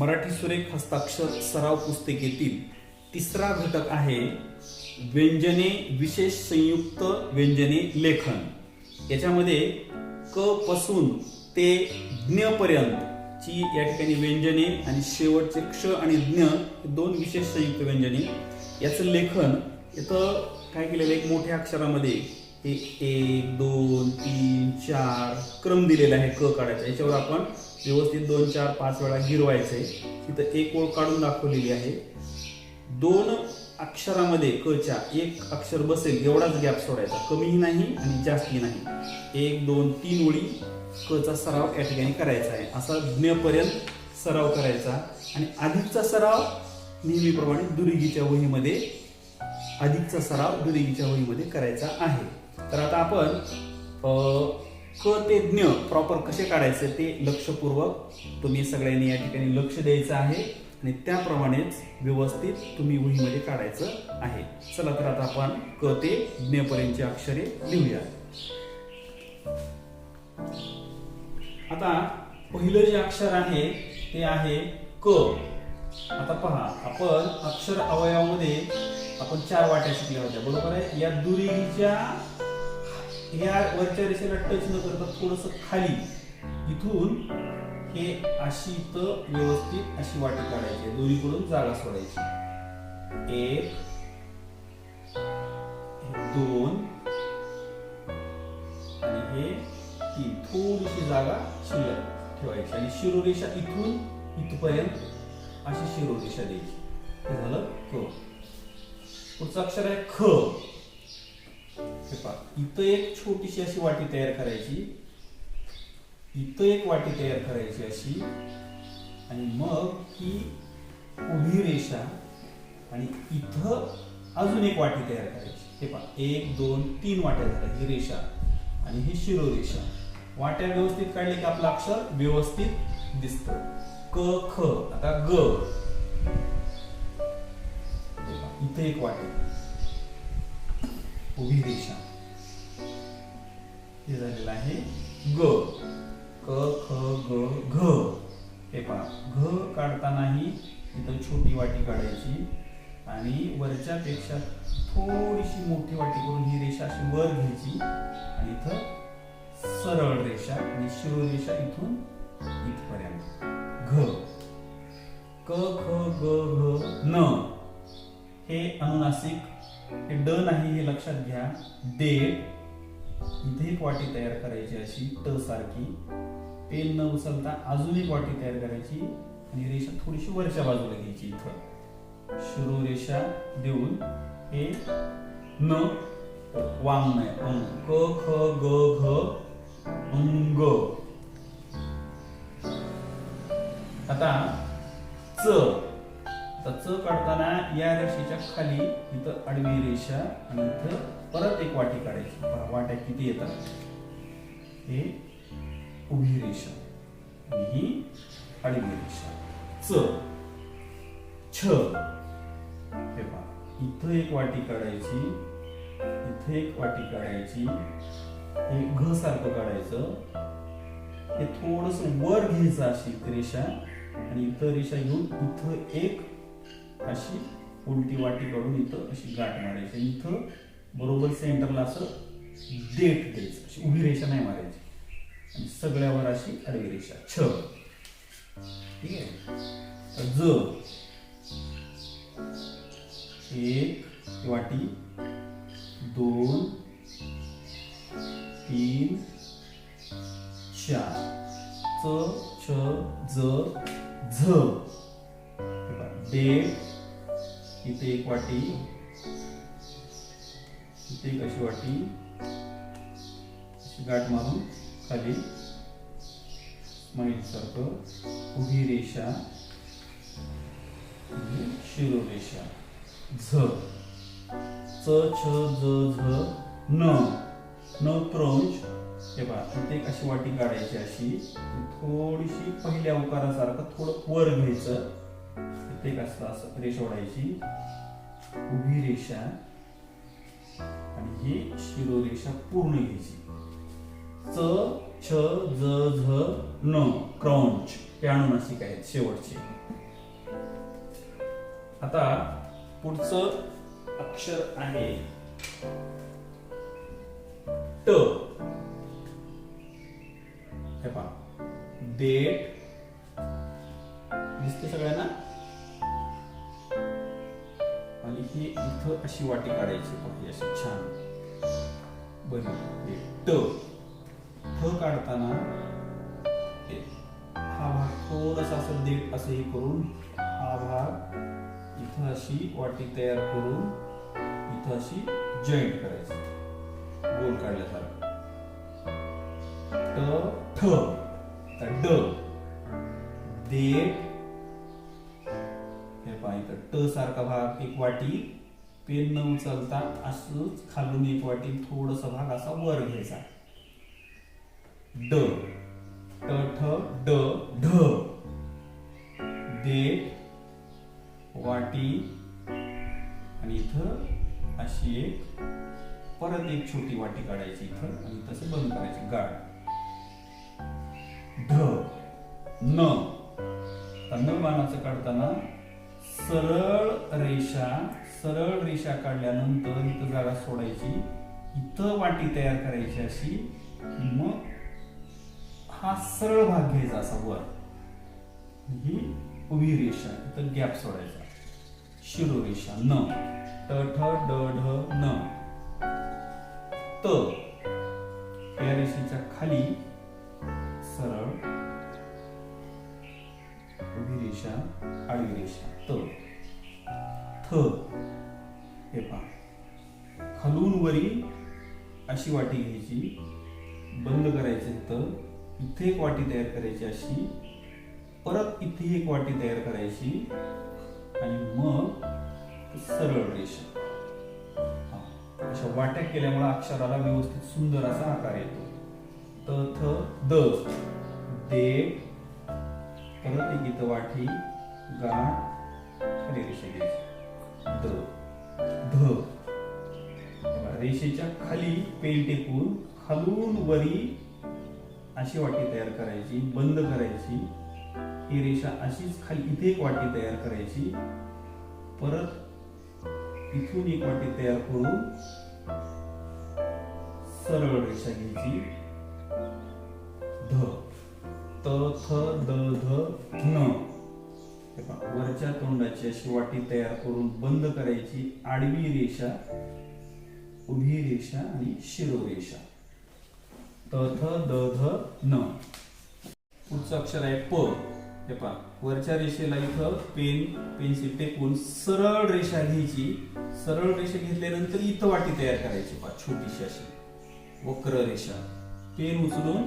मराठी सुरेख हस्ताक्षर सराव पुस्तिकेतील तिसरा घटक आहे व्यंजने विशेष संयुक्त व्यंजने लेखन। याच्यामध्ये क पासून ते ज्ञ पर्यंत ची या ठिकाणी व्यंजने आणि शेवटचे क्ष आणि ज्ञ दोन विशेष संयुक्त व्यंजने याचं लेखन इथं काय केलेलं एक मोठ्या अक्षरामध्ये 1 2 3 4 क्रम दिलेला आहे क काढायचा। याच्यावर आपण व्यवस्थित 2 4 5 वेळा गिरवायचे। तिथं एक ओळ काढून दाखवलेली आहे। दोन अक्षरामध्ये क च्या एक अक्षर बसेल एवढाच गॅप सोडायचा, कमीही नाही आणि जास्तही नाही। 1 2 3 ओळी क चा सराव या ठिकाणी करायचा आहे। असा ज्ञ पर्यंत सराव करायचा आणि अधिकचा सराव नेहमीप्रमाणे दुरेगीच्या वहीमध्ये अधिकचा सराव दुरेगीच्या वहीमध्ये करायचा आहे। तर आता आपण क ते ज्ञ प्रॉपर कसे काढायचे ते लक्षपूर्वक तुम्ही सगळ्यांनी या ठिकाणी लक्ष द्यायचं आहे आणि त्याप्रमाणेच व्यवस्थित तुम्ही वहीमध्ये काढायचं आहे। चला तर आता आपण क ते ज्ञ पर्यंतची अक्षरे लिहूया। आता पहिलं जे अक्षर आहे ते आहे क। आता पहा, आपण अक्षर अवयवामध्ये आपण 4 वाट्या शिकल्या होत्या, बरोबर आहे। या दुरेगीच्या या वरच्या रेषेला टच न करता थोडस खाली इथून हे अशी इथं व्यवस्थित अशी वाटी काढायची, दोन्हीकडून जागा सोडायची। 1 2 आणि हे 3, थोडीशी जागा शिल्लक ठेवायची आणि शिरोरेषा इथून इथपर्यंत अशी शिरोरेषा द्यायची। हे झालं क। पुढचं अक्षर आहे ख। इथं एक छोटीशी अशी वाटी तयार करायची, इथं एक वाटी तयार करायची अशी, आणि मग ही उभी रेषा आणि इथं अजून एक वाटी तयार करायची। हे पहा 1 2 3 वाट्या झाल्या, ही रेषा आणि ही शिरोरेषा। वाट्या व्यवस्थित काढले की आपलं अक्षर व्यवस्थित दिसतं। क ख। आता ग। इथं एक वाटी उभी रेषा, हे झालेलं आहे ग। क ख ग घ। हे पहा घ काढतानाही इथं छोटी वाटी काढायची आणि वरच्या पेक्षा थोडीशी मोठी वाटी करून ही रेषा अशी वर घ्यायची आणि इथं सरळ रेषा आणि शिरोरेषा इथून इथपर्यंत घ। क ख ग घ न। हे अनुनासिक, हे ड नाही हे लक्षात घ्या। देठ। इथे एक वाटी तयार करायची अशी ट सारखी, पेन न उचलता अजून एक वाटी तयार करायची आणि रेषा थोडीशी वरच्या बाजूला घ्यायची। इथं शिरोरेषा देऊन हे न वांग नाही अंग। क ख ग घ अंग। आता च। आता च काढताना या रेषेच्या खाली इथं आडवी रेषा आणि इथं परत एक वाटी काढायची। वाट्या किती येतात, हे उभी रेषा आणि ही आडवी रेषा। च छ। हे पहा इथं एक वाटी काढायची, इथं एक वाटी काढायची, हे घ सारखं काढायचं, हे थोडस वर घ्यायचं अशी रेषा आणि इथं रेषा घेऊन इथं एक अशी उलटी वाटी काढून इथं अशी गाठ मारायची। इथं बरोबर सेंटरला असं देठ द्यायचं, अशी उभी रेषा नाही मारायची आणि सगळ्यावर अशी आडवी रेषा। छ। ठीक आहे। ज। एक वाटी 2 3 4 च छ ज झ। देठ। इथे एक वाटी, इथे एक अशी वाटी गाठ मारून खाली स्माइल सारखं उभी रेषा शिरोरेषा। झ। च छ ज झ न। न क्रंच। हे पहा इथे एक अशी वाटी काढायची अशी, थोडीशी पहिल्या उकारासारखं थोडं वर घ्यायचं, इथे एक असं रेषा ओढायची, उभी रेषा आणि ही शिरोरेषा पूर्ण घ्यायची। च छ ज झ न क्रंच। हे अनुनासिक आहेत शेवटचे. आता पुढचं अक्षर आहे ट. हे पहा, देठ दिसते सगळ्यांना, आणि ही इथं अशी वाटी काढायची पाहिजे, अशी छान बनवली. ट ठ काढताना हा भाग थोडासा असं देठ असं हे करून हा भाग इथं अशी वाटी तयार करून इथं अशी जॉईंट करायची, गोल काढल्यासारखं. ट ठ ड देठ. हे पहा इथं ट सारखा भाग एक वाटी, पेन न उचलता असंच खालून एक वाटी थोडसा भाग असा वर घ्यायचा. ड ट ठ ड ढ देठ वाटी, आणि इथं अशी एक परत एक छोटी वाटी काढायची इथं, आणि तसं बंद करायची गाठ. ढ न. न बाणाचं काढताना सरळ रेषा काढल्यानंतर इथं जागा सोडायची, इथं वाटी तयार करायची अशी, मग हा सरळ भाग घ्यायचा असा वर, ही उभी रेषा, इथं गॅप सोडायचा. शिरोरेषा न. ट ठ ड ढ न. त या रेषेच्या खाली सरळ उभी रेषा, आडवी रेषा. त. थ. हे पहा, खालून वरी अशी वाटी घ्यायची, बंद करायची. तर इथे एक वाटी तयार करायची अशी, परत इथे एक वाटी तयार करायची, आणि मग सरळ रेषा. अशा वाट्या केल्यामुळे अक्षराला व्यवस्थित सुंदर असा आकार येतो. त थ द देठ, परत एक इथं वाटी, गाठ, खाली रेषा घ्यायची. द ध. रेषेच्या खाली पेन टेकून खालून वरी अशी वाटी तयार करायची, बंद करायची. ही रेषा अशीच खाली इथे एक वाटी तयार करायची, परत इथून एक वाटी तयार करून सरळ रेषा घ्यायची. ध त थ द ध न. वरच्या तोंडाची अशी वाटी तयार करून बंद करायची, आडवी रेषा, उभी रेषा आणि शिरोरेषा. त थ द ध न. पुढचं अक्षर आहे प. हे पहा, वरच्या रेषेला इथं पेन्सिल टेकून सरळ रेषा घ्यायची. सरळ रेषा घेतल्यानंतर इथं वाटी तयार करायची, पहा छोटीशी अशी वक्र रेषा. पेन उचलून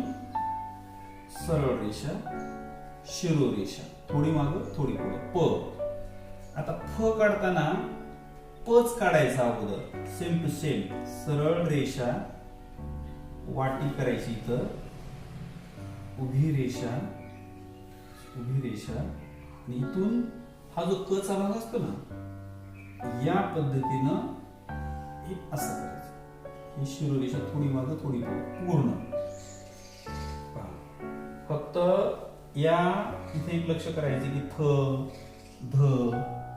सरळ रेषा, शिरोरेषा, थोडी मागं थोडी पुढे. प. आता फ काढताना पच काढायचा अगोदर, सेम टू सेम. सरळ रेषा, वाटी करायची इथं, उभी रेषा, आणि इथून हा जो क चा भाग असतो ना, या पद्धतीनं हे असं करायचं. ही शिरोरेषा थोडी मागं थोडी पुढे पूर्ण. फक्त या इथे एक लक्ष करायचं की थ ध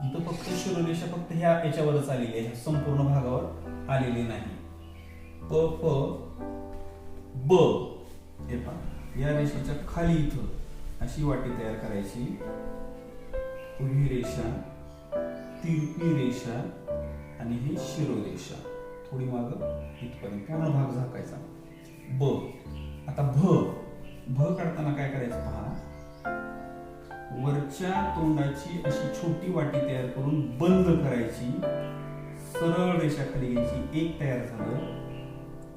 इथं फक्त शिरोरेषा फक्त ह्या याच्यावरच आलेली आहे, संपूर्ण भागावर आलेली नाही. प फ ब. हे पहा, या रेषेच्या खाली इथं अशी वाटी तयार करायची, उभी रेषा, तिरपी रेषा, आणि ही शिरोरेषा थोडी मागं इथपर्यंत पूर्ण भाग झाकायचा. ब. आता भ. भ काढताना काय करायचं पहा, वरच्या तोंडाची अशी छोटी वाटी तयार करून बंद करायची, सरळ रेषा खाली घ्यायची. एक तयार झालं,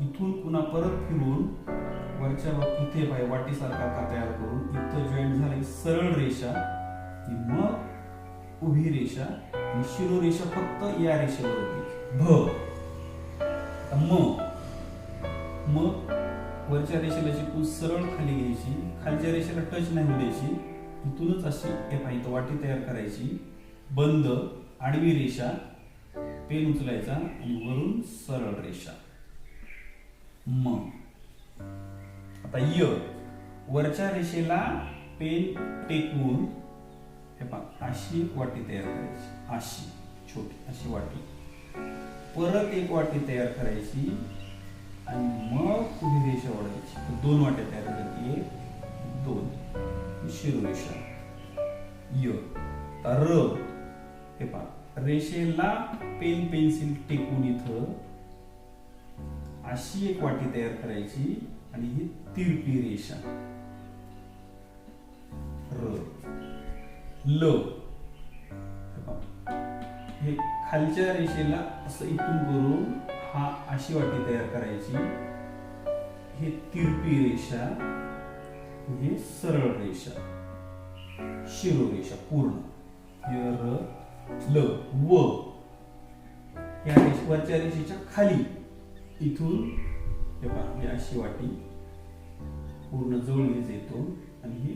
इथून पुन्हा परत फिरून वरच्या इथे वाटीसारखा आकार तयार करून इथं जॉईंट झाली सरळ रेषा, मग उभी रेषा आणि शिरोरेषा फक्त या रेषेवर घ्यायची. भ. म. वरच्या रेषेला चिपकून सरळ खाली घ्यायची, खालच्या रेषेला टच नाही द्यायची. इथूनच अशी इथं वाटी तयार करायची, बंद, आडवी रेषा, पेन उचलायचा आणि वरून सरळ रेषा. म. आता य. वरच्या रेषेला पेन टेकवून हे पहा अशी वाटी तयार करायची, अशी छोटी अशी वाटी, परत एक वाटी तयार करायची आणि मग उभी रेषा ओढायची. तर 2 वाट्या तयार करायची, 1 2 शिरोरेषा य. र हे पहा रेषेला पेन पेन्सिल टेकून इथं अशी एक वाटी तयार करायची आणि ही तिरपी रेषा. र ल हे खालच्या रेषेला असं इथून करून हा अशी वाटी तयार करायची, हे तिरपी रेषा, हे सरळ रेषा, शिरोरेषा पूर्ण. र ल व या वरच्या रेषेच्या खाली इथून हे पहा ही अशी वाटी पूर्ण जवळ येतो आणि ही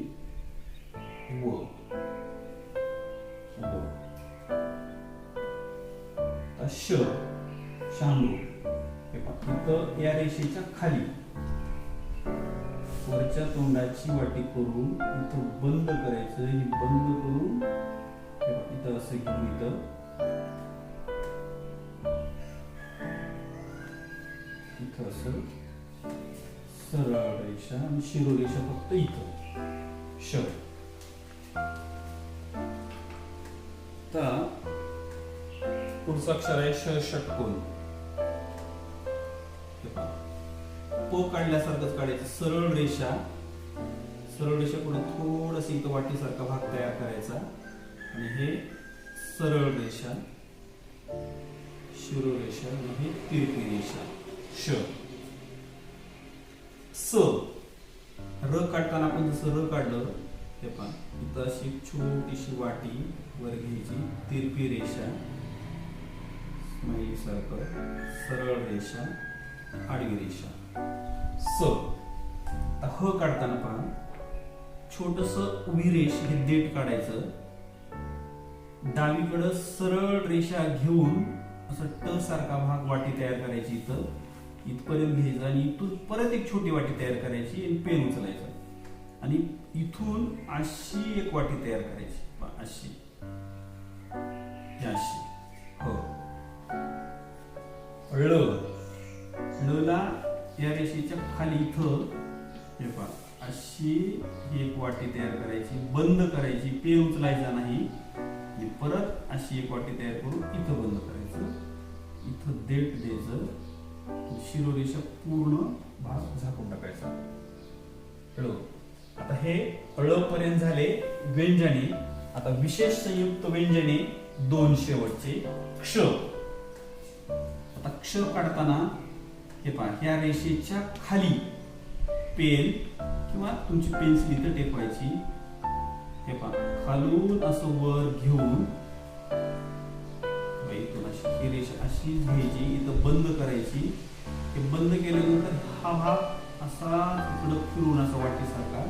व श शामरू. हे पहा इथं या रेषेच्या खाली वरच्या तोंडाची वाटी करून इथं बंद करायचं, ही बंद करून इथं असं घेऊन इथं असं सरळ रेषा आणि शिरोरेषा फक्त इथं श. पुढचं अक्षर आहे ष षटकोन. प काढल्यासारखंच काढायचं, सरळ रेषा, सरळ रेषा पुढे थोडस इथं वाटीसारखा भाग तयार करायचा आणि हे सरळ रेषा, शिरोरेषा आणि हे तिरपी रेषा श. स र काढताना आपण जसं र काढलं ते पहा इथं अशी छोटीशी वाटी वर घ्यायची, तिरपी रेषा, स्माइली सर्कल, सरळ रेषा, आडवी रेषा. स ह काढताना पहा छोटस उभी रेष हे देठ काढायचं, डावीकडं सरळ रेषा घेऊन असं ट सारखा भाग वाटी तयार करायची, इथं इथपर्यंत घ्यायचं आणि इथून परत एक छोटी वाटी तयार करायची आणि पेन उचलायचा आणि इथून अशी एक वाटी तयार करायची, अशी अशी. हो ळ ला या रेषेच्या खाली इथं हे पहा अशी एक वाटी तयार करायची, बंद करायची, पेन उचलायचा नाही, परत अशी एक वाटी तयार करून इथं बंद करायचं, इथं देठ द्यायचं, शिरोरेषा पूर्ण भाग झाकून टाकायचा. ळ. आता हे ळ पर्यंत झाले व्यंजने. आता विशेष संयुक्त व्यंजने 2 शेवटचे. क्ष. आता क्ष काढताना हे पहा ह्या रेषेच्या खाली पेन किंवा तुमची पेन्सिल इथं टेकवायची. हे पहा खालून असं वर घेऊन इथून अशी ही रेषा अशी घ्यायची, इथं बंद करायची. हे बंद केल्यानंतर हा भाग असा इकडं फिरून असा वाटीसारखा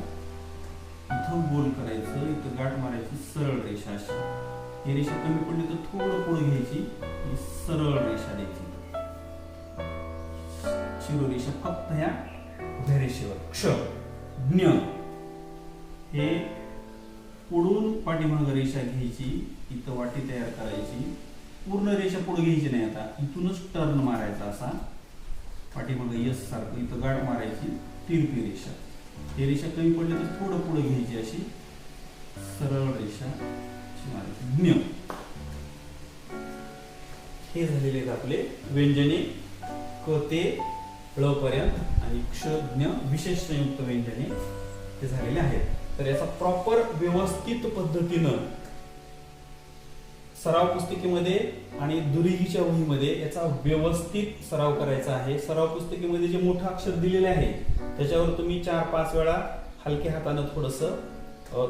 इथं गोल करायचं, इथं गाठ मारायची, सरळ रेषा अशी. ही रेषा कमी पडली तर थोडं पुढे घ्यायची, सरळ रेषा द्यायची, शिरोरेषा फक्त ह्या उभ्या रेषेवर. क्ष. ज्ञ हे पुढून पाठीमाग रेषा घ्यायची, इथं वाटी तयार करायची, पूर्ण रेषा पुढे घ्यायची नाही, आता इथूनच टर्न मारायचा असा पाठीमाग यस सारखं, इथं गाठ मारायची, तिरपी रेषा. ही रेषा कमी पडली तर थोडं पुढे घ्यायची, अशी सरळ रेषा मारायची. ज्ञ. हे झालेले आहेत आपले व्यंजने क ते ळ पर्यंत आणि क्ष ज्ञ विशेष संयुक्त व्यंजने ते झालेले आहेत. तर याचा प्रॉपर व्यवस्थित पद्धतीनं सराव पुस्तिकेमध्ये आणि दुरेगीच्या वहीमध्ये याचा व्यवस्थित सराव करायचा आहे. सराव पुस्तिकेमध्ये जे मोठं अक्षर दिलेले आहे त्याच्यावर तुम्ही 4-5 वेळा हलक्या हाताने थोडंसं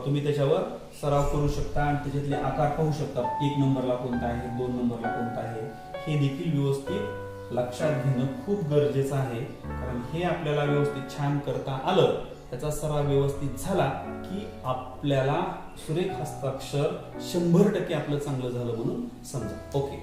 तुम्ही त्याच्यावर सराव करू शकता आणि त्याच्यातले आकार पाहू शकता. 1 नंबरला कोणता आहे, 2 नंबरला कोणता आहे, हे देखील व्यवस्थित लक्षात घेणं खूप गरजेचं आहे. कारण हे आपल्याला व्यवस्थित छान करता आलं, त्याचा सराव व्यवस्थित झाला की आपल्याला सुरेख हस्ताक्षर 100% आपलं चांगलं झालं म्हणून समजा. ओके.